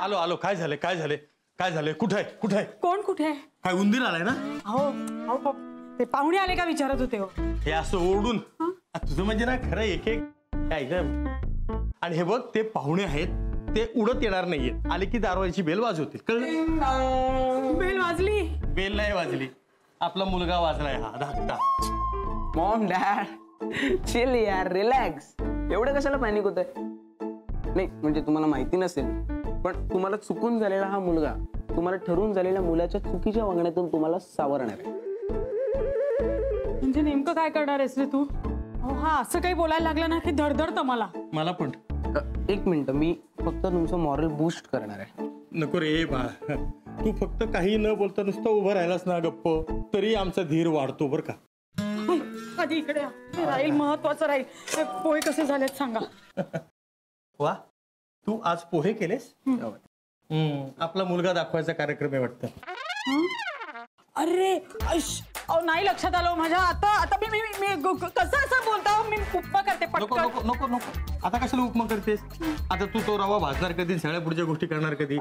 आलो आलो. काय झाले काय झाले काय झाले? कुठे आहे कुठे आहे? कोण कुठे आहे? काय उंदीर आलाय ना? हो ते पाहुणे आले का विचारत होते हो. हे असं ओरडून तुझं म्हणजे ना खरं एक एक काय ग. आणि हे बघ ते पाहुणे आहेत ते उडत येणार नाहीये. आले की दारवाईची बेल वाजवतील. कळलं? बेल वाजली? बेल नाही वाजली. आपला मुलगा वाजलाय हा धाकटा. मॉम डॅड चिल यार रिलॅक्स. एवढं कशाला पॅनिक होतंय? नाही म्हणजे तुम्हाला माहिती नसेल पण तुम्हाला चुकून झालेला हा मुलगा तुम्हाला ठरून झालेल्या मुलाच्या चुकीच्या वागण्यातून तुम्हाला सावरणार आहे. म्हणजे नेमकं काय करणार आहेस रे तू? हा असं काही बोलायला लागलं ना की धडधडतं मला पण एक मिनिट मी फक्त तुमचं मॉरल बूस्ट करणार आहे. नको रे बा. तू फक्त काही न बोलता नुसतं उभं राहिलास ना गप्प तरी आमचा धीर वाढतो बर का. आधी इकडे राहील महत्वाचं राहील. पोहे कसे झालेत सांगा. वा तू आज पोहे केलेस? आपला मुलगा दाखवायचा कार्यक्रम आहे वाटतं. अरे नाही लक्षात आलं माझ्या. आता मी कसं असं बोलता. मी उपमा करते नको नको नको नको. आता कशाला उपमा करतेस? आता तू तो रवा भाजणार कधी? सगळ्या पुढच्या गोष्टी करणार कधी?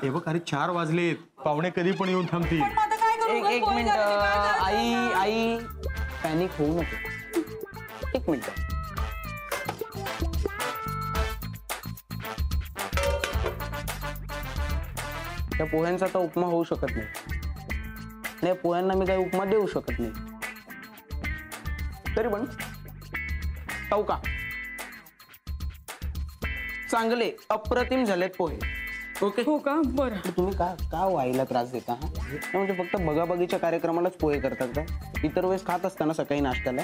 हे बघ अरे 4 वाजलेत. पाहुणे कधी पण येऊन थांबतील. एक मिनिट आई पॅनिक होऊ नको. एक मिनिट. त्या पोह्यांचा तर उपमा होऊ शकत नाही. या पोह्यांना मी काही उपमा देऊ शकत नाही. तरी पण टाऊ का चांगले अप्रतिम झालेत पोहे. ओके हो का? बरं. तुम्ही का वाईला त्रास देता? म्हणजे फक्त बघाबघीच्या कार्यक्रमालाच पोहे करतात का? इतर वेळेस खात असताना सकाळी नाश्त्याला.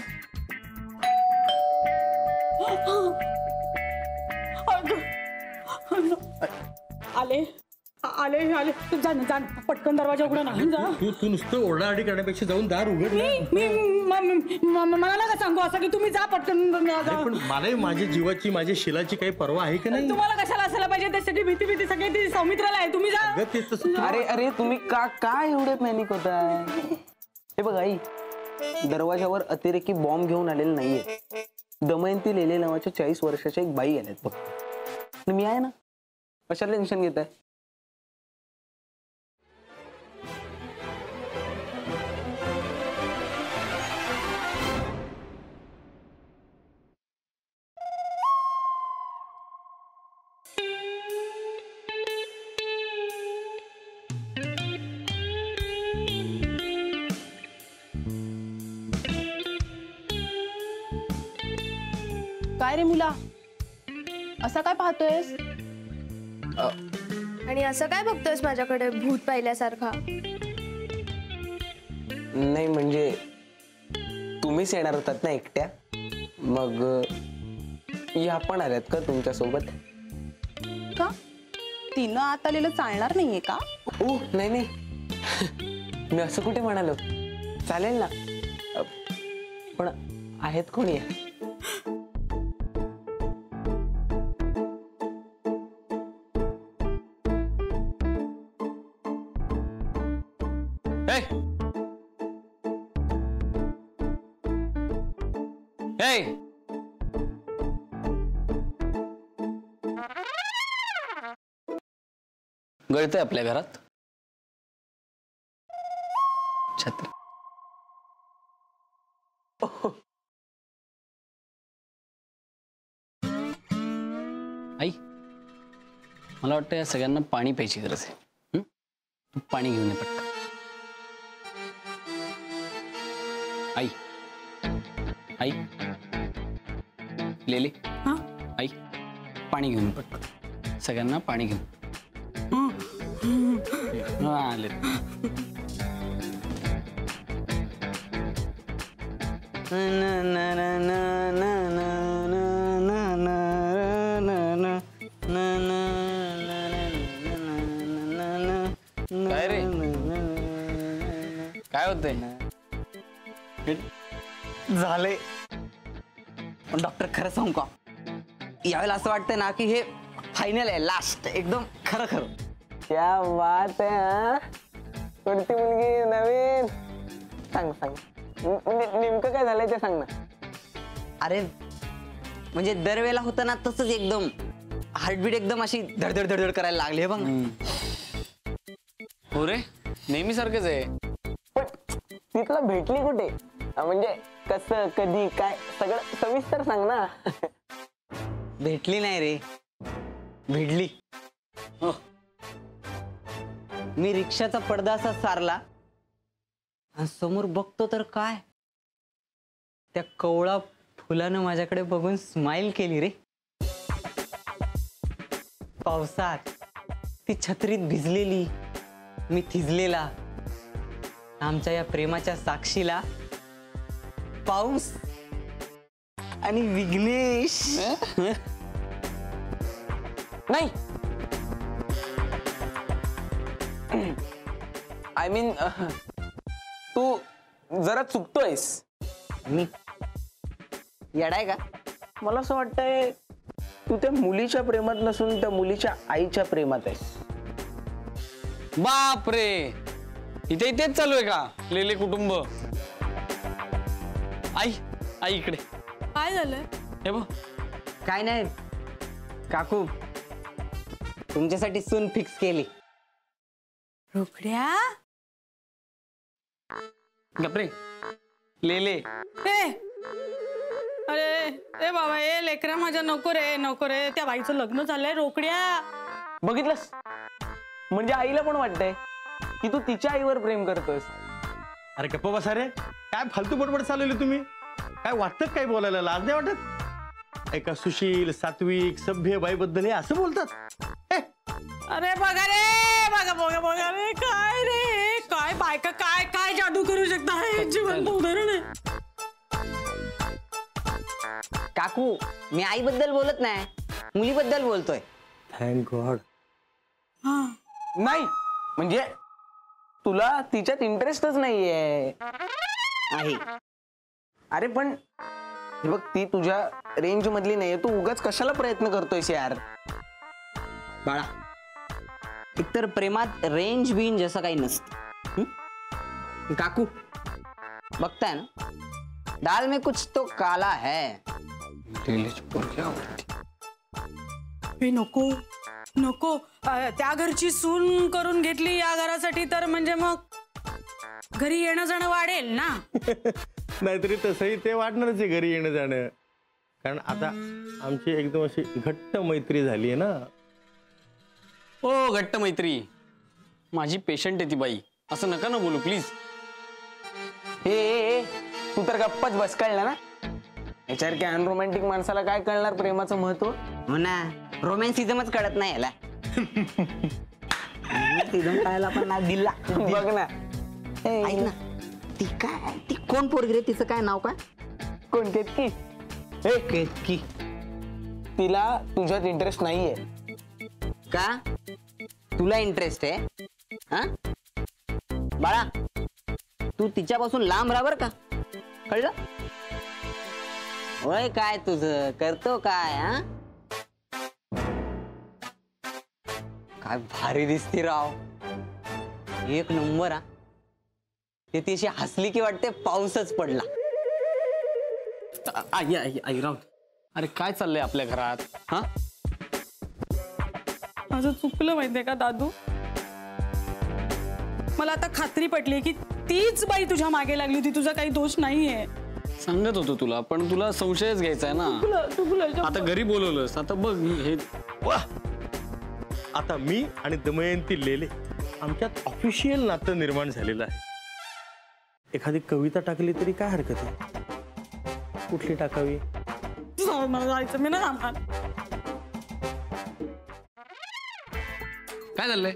आले आले आले. जा ना पटकन दरवाजा उघडा ना. तू नुसतं ओरडाआरडी करण्यापेक्षा जाऊन दार उघड. मला नका सांगू असं की तुम्ही जा पटकन. पण मला माझ्या जीवाची माझ्या शिलाची काही पर्वा आहे की नाही? तुम्हाला कशाला असायला पाहिजे? त्यासाठी भीती सगळी ती सौमित्राला आहे. तुम्ही जा. अरे तुम्ही का एवढे पॅनिक होताय? हे बघ आई दरवाजावर अतिरेकी बॉम्ब घेऊन आलेले नाहीये. दमयंती लेले नावाच्या 40 वर्षाच्या एक बाई आल्यात फक्त. मी आहे ना. कशाला टेन्शन घेताय? काय रे मुला असा काय पाहतोयस? आणि असं काय बघतोयस माझ्याकडे भूत पाहिल्यासारखा? नाही म्हणजे तुम्हीच येणार होतात ना एकट्या. मग या पण आल्यात का तुमच्या सोबत? का तिनं आत आलेलं चालणार नाहीये का? ओ नाही मी असं कुठे म्हणालो. चालेल ना पण आहेत कोणी? गळतंय आपल्या घरात छत्र. आई मला वाटतं या सगळ्यांना पाणी प्यायची गरज आहे. तू पाणी घेऊन ये पटकन. आई आई लेले आई पाणी घेऊन पटकन. सगळ्यांना पाणी घेऊन. आले काय रे? काय होतंय? झाले. पण डॉक्टर खरं सांगू का यावेळेला असं वाटतंय ना की हे फायनल आहे लास्ट एकदम खरं. क्या बात आहे. कोणती मुलगी नवीन? सांग नेमकं काय झालंय ते सांग ना. अरे म्हणजे दरवेळेला होतं ना तसंच एकदम हार्टबीट एकदम अशी धडधड धडधड करायला लागली बघ. हो रे, नेहमी सारखंच आहे. पण ती तुला भेटली कुठे? म्हणजे कसं, कधी, काय, सगळं सविस्तर सांग ना. भेटली नाही रे, भिडली. मी रिक्षाचा पडदा असा सारला आणि समोर बघतो तर काय, त्या कवळा फुलानं माझ्याकडे बघून स्माइल केली रे. पावसात ती छत्रीत भिजलेली, मी थिजलेला. आमच्या या प्रेमाच्या साक्षीला पाऊस आणि विघ्नेश. नाही, आय मीन तू जरा चुकतोयस. मी येडाय का? मला असं वाटतंय तू त्या मुलीच्या प्रेमात नसून त्या मुलीच्या आईच्या प्रेमात आहेस. बाप रे, इथे इथेच चालू आहे का लेले कुटुंब? आई आई इकडे. काय झालंय? हे बघ. काय नाही काकू, तुमच्यासाठी सून फिक्स केली. रोकड्या? गपरे, लेले. अरे ए बाबा, ए लेकरा माझ्या, नको रे नको रे, त्या बाईचं लग्न झालंय. रोकड्या, बघितलंस? म्हणजे आईला पण वाटतंय की तू तिच्या आईवर प्रेम करतोस. अरे गप्पा बसा रे, काय फालतू बडबड चालवली तुम्ही? काय वाटतं काय बोलायला? लाज नाही वाटत? एका सुशील, सात्विक, सभ्य बाईबद्दल हे असं बोलतात? अरे बघा रे, बघा बघा बघा रे, काय रे, काय बायका काय काय जादू करू शकता, हे जिवंत उदाहरण आहे. काकू, मी आईबद्दल बोलत नाही, मुलीबद्दल बोलतोय. Thank God. नाही म्हणजे तुला तिच्यात इंटरेस्टच नाहीये. आहे. अरे पण हे बघ, ती तुझ्या रेंज मधली नाहीये. तू उगाच कशाला प्रयत्न करतोयस यार? बाळा, एकतर प्रेमात रेंज बिंज असं काही नसतं. काकू बघताय ना, दाल में कुछ तो काला है. हे नको नको, त्या घरची सून करून घेतली या घरासाठी, तर म्हणजे मग घरी येणं जाणं वाढेल ना. नाहीतरी तसंही ते वाटणारच आहे घरी येणं जाणं, कारण आता आमची एकदम अशी घट्ट मैत्री झाली आहे ना. ओ घट्ट मैत्री, माझी पेशंट आहे ती बाई, असं नका ना बोलू प्लीज. हे तू तर गप्पच बस, कळलं ना? याच्यासारख्या अनरोमॅन्टिक माणसाला काय कळणार प्रेमाचं महत्व? हो ना, रोमॅन्सिझमच कळत नाही याला. रोमॅन्सिझम कळायला पण ना दिला. बघ ना. ऐक ना, ती काय, ती कोण पोरगी रे? तिचं काय नाव काय? कोण? केतकी? हे केतकी. तिला तुझ्यात इंटरेस्ट नाहीये का? तुला इंटरेस्ट आहे? हा बाळा, तू तिच्यापासून लांब राहा बर का, कळलं? होय, काय तुझं करतो काय? हा, काय भारी दिसती राव, एक नंबर. हा, ते तिशी हसली की वाटते पाऊसच पडला. आई आई आई राव, अरे काय चाललंय आपल्या घरात? हा, माझं चुकलं माहितीये का दादू? मला आता खात्री पटली की तीच बाई तुझ्या मागे लागली होती, तुझा काही दोष नाहीये. सांगत होतो तुला, पण तुला संशयच घ्यायचा आहे ना. आता घरी बोलवलंस, आता बघ हे. वाह, आता मी आणि दमयंती लेले आमच्यात ऑफिशियल नातं निर्माण झालेलं आहे. एखादी कविता टाकली तरी काय हरकत आहे? कुठली टाकावी? मला जायचं, मी ना थांबणार. काय झालंय?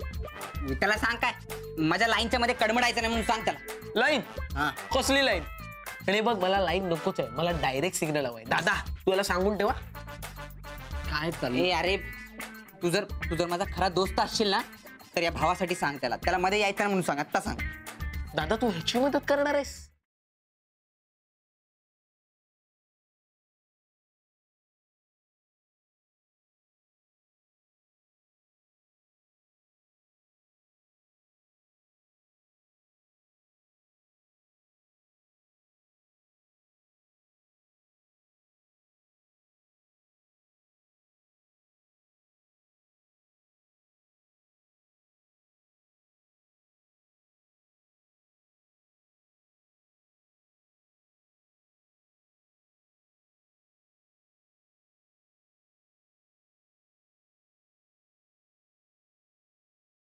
त्याला सांग काय, माझ्या लाईनच्या मध्ये कडमडायचं नाही म्हणून सांग त्याला. लाईन? हा, कसली लाईन? आणि बघ, मला लाईन नकोच आहे, मला डायरेक्ट सिग्नल हवाय. दादा, तू याला सांगून ठेवा. काय चाललंय? ए अरे, तू जर माझा खरा दोस्त असशील ना, तर या भावासाठी सांग त्याला मध्ये यायचं म्हणून सांग, आत्ता सांग. दादा, तू ह्याची मदत करणार आहेस?